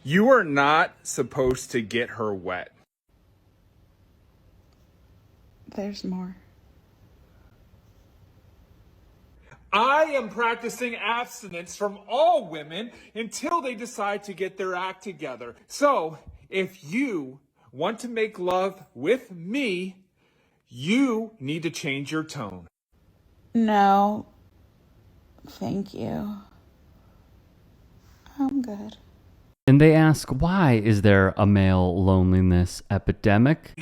You are not supposed to get her wet. There's more. I am practicing abstinence from all women until they decide to get their act together. So, if you want to make love with me, you need to change your tone. No. Thank you. I'm good. And they ask, why is there a male loneliness epidemic?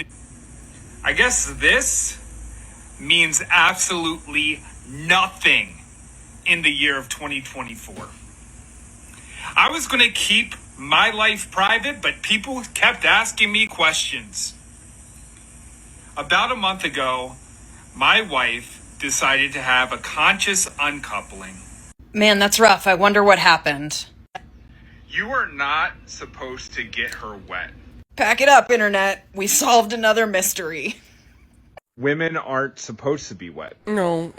I guess this means absolutely nothing in the year of 2024. I was going to keep my life private, but people kept asking me questions. About a month ago, my wife decided to have a conscious uncoupling. Man, that's rough. I wonder what happened. You are not supposed to get her wet. Pack it up, internet. We solved another mystery. Women aren't supposed to be wet. No,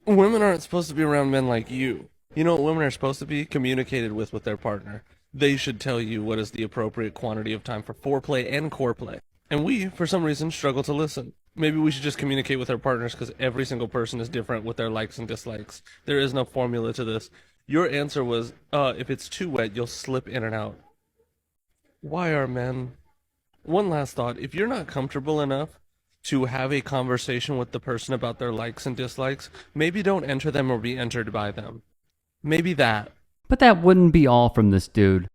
women aren't supposed to be around men like you. You know what women are supposed to be? Communicated with their partner. They should tell you what is the appropriate quantity of time for foreplay and core play. And we, for some reason, struggle to listen. Maybe we should just communicate with our partners because every single person is different with their likes and dislikes. There is no formula to this. Your answer was, if it's too wet, you'll slip in and out. Why are men? One last thought. If you're not comfortable enough to have a conversation with the person about their likes and dislikes, maybe don't enter them or be entered by them. Maybe that. But that wouldn't be all from this dude.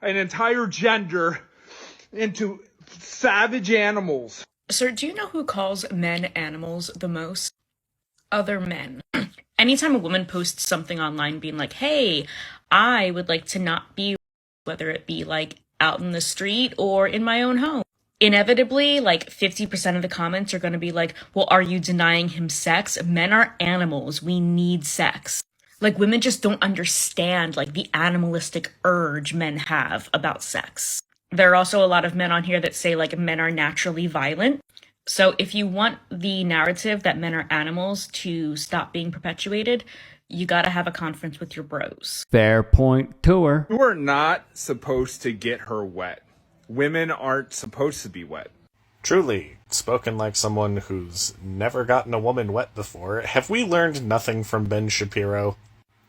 An entire gender into savage animals. Sir, do you know who calls men animals the most? Other men. Anytime a woman posts something online being like, hey, I would like to not be, whether it be like out in the street or in my own home, inevitably, like 50% of the comments are going to be like, well, are you denying him sex? Men are animals. We need sex. Like, women just don't understand, like, the animalistic urge men have about sex. There are also a lot of men on here that say, like, men are naturally violent. So if you want the narrative that men are animals to stop being perpetuated, you gotta have a conference with your bros. Fair point to her. You are not supposed to get her wet. Women aren't supposed to be wet. Truly, spoken like someone who's never gotten a woman wet before, have we learned nothing from Ben Shapiro?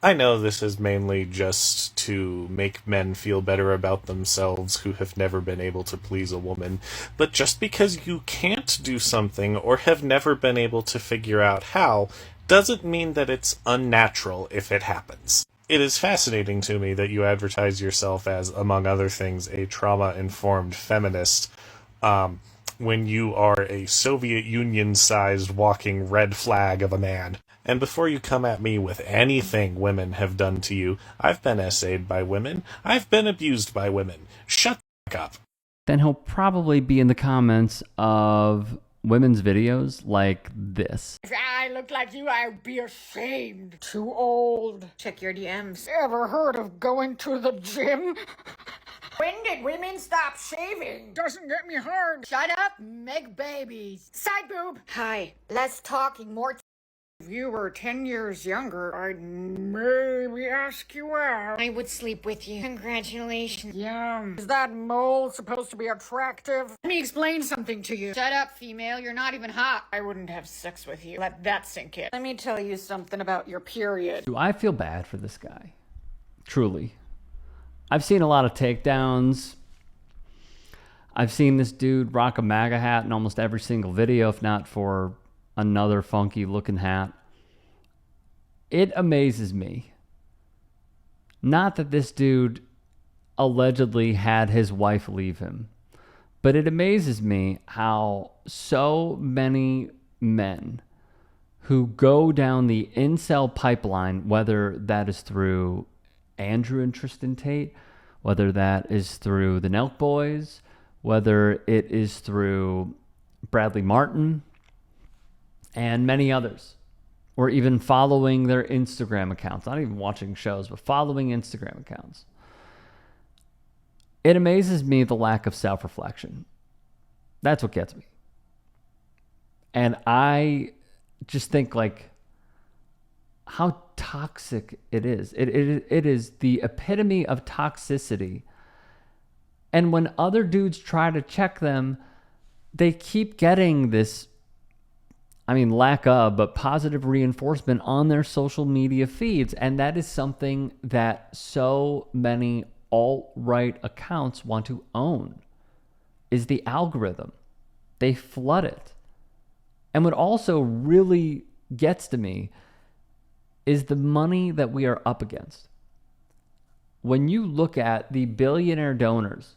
I know this is mainly just to make men feel better about themselves who have never been able to please a woman, but just because you can't do something or have never been able to figure out how, doesn't mean that it's unnatural if it happens. It is fascinating to me that you advertise yourself as, among other things, a trauma-informed feminist, when you are a Soviet Union-sized walking red flag of a man. And before you come at me with anything women have done to you, I've been essayed by women. I've been abused by women. Shut the fuck up. Then he'll probably be in the comments of women's videos like this. If I looked like you, I'd be ashamed. Too old. Check your DMs. Ever heard of going to the gym? When did women stop shaving? Doesn't get me hard. Shut up, make babies. Side boob. Hi, less talking, more if you were 10 years younger, I'd maybe ask you out. I would sleep with you. Congratulations. Yum. Is that mole supposed to be attractive? Let me explain something to you. Shut up, female. You're not even hot. I wouldn't have sex with you. Let that sink in. Let me tell you something about your period. Do I feel bad for this guy? Truly. I've seen a lot of takedowns. I've seen this dude rock a MAGA hat in almost every single video, if not for another funky looking hat. It amazes me. Not that this dude allegedly had his wife leave him, but it amazes me how so many men who go down the incel pipeline, whether that is through Andrew and Tristan Tate, whether that is through the Nelk Boys, whether it is through Bradley Martin, and many others, or even following their Instagram accounts, not even watching shows, but following Instagram accounts. It amazes me the lack of self-reflection. That's what gets me. And I just think like how toxic it is. It is the epitome of toxicity And when other dudes try to check them, they keep getting this, lack of, but positive reinforcement on their social media feeds. And that is something that so many alt-right accounts want to own, is the algorithm. They flood it. And what also really gets to me is the money that we are up against. When you look at the billionaire donors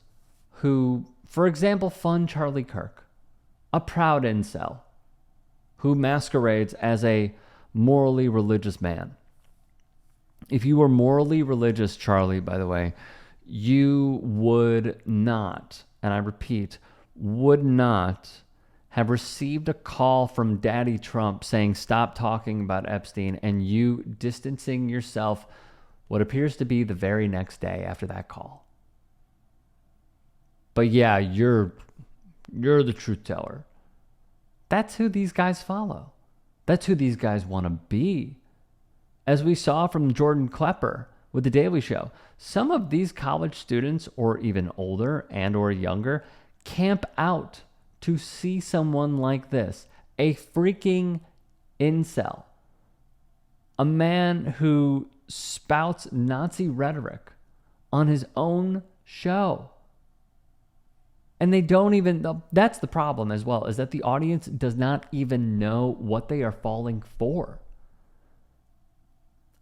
who, for example, fund Charlie Kirk, a proud incel who masquerades as a morally religious man. If you were morally religious, Charlie, by the way, you would not, and I repeat, would not have received a call from Daddy Trump saying stop talking about Epstein, and you distancing yourself what appears to be the very next day after that call. But yeah, you're the truth teller. That's who these guys follow. That's who these guys want to be. As we saw from Jordan Klepper with The Daily Show, some of these college students, or even older and or younger, camp out to see someone like this, a freaking incel, a man who spouts Nazi rhetoric on his own show. And they don't even, that's the problem as well, is that the audience does not even know what they are falling for.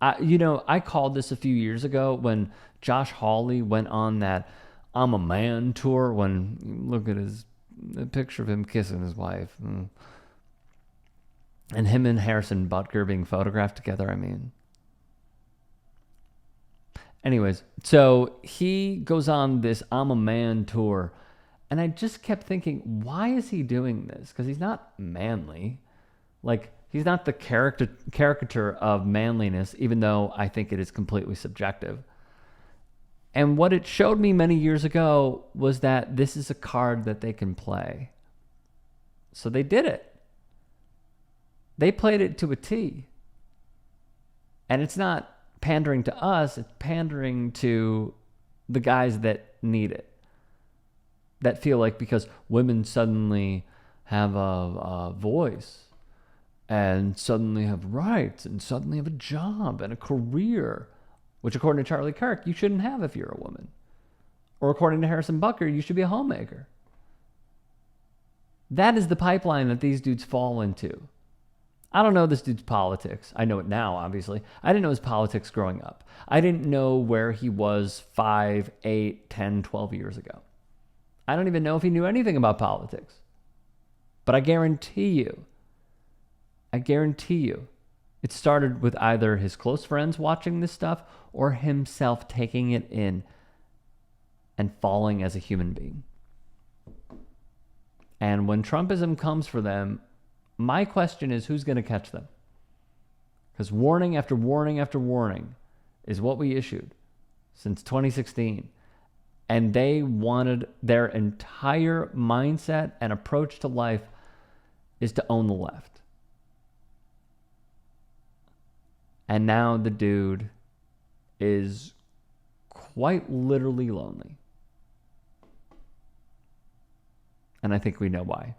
I called this a few years ago when Josh Hawley went on that I'm a Man tour, when look at the picture of him kissing his wife. And him and Harrison Butker being photographed together, Anyways, so he goes on this I'm a Man tour. And I just kept thinking, why is he doing this? Because he's not manly. Like, he's not the caricature of manliness, even though I think it is completely subjective. And what it showed me many years ago was that this is a card that they can play. So they did it. They played it to a T. And it's not pandering to us, it's pandering to the guys that need it. That feel like because women suddenly have a voice and suddenly have rights and suddenly have a job and a career, which according to Charlie Kirk, you shouldn't have if you're a woman. Or according to Harrison Butker, you should be a homemaker. That is the pipeline that these dudes fall into. I don't know this dude's politics. I know it now, obviously. I didn't know his politics growing up. I didn't know where he was 5, 8, 10, 12 years ago. I don't even know if he knew anything about politics. But I guarantee you, it started with either his close friends watching this stuff or himself taking it in and falling as a human being. And when Trumpism comes for them, my question is, who's going to catch them? Because warning after warning after warning is what we issued since 2016. And they wanted, their entire mindset and approach to life is to own the left. And now the dude is quite literally lonely. And I think we know why.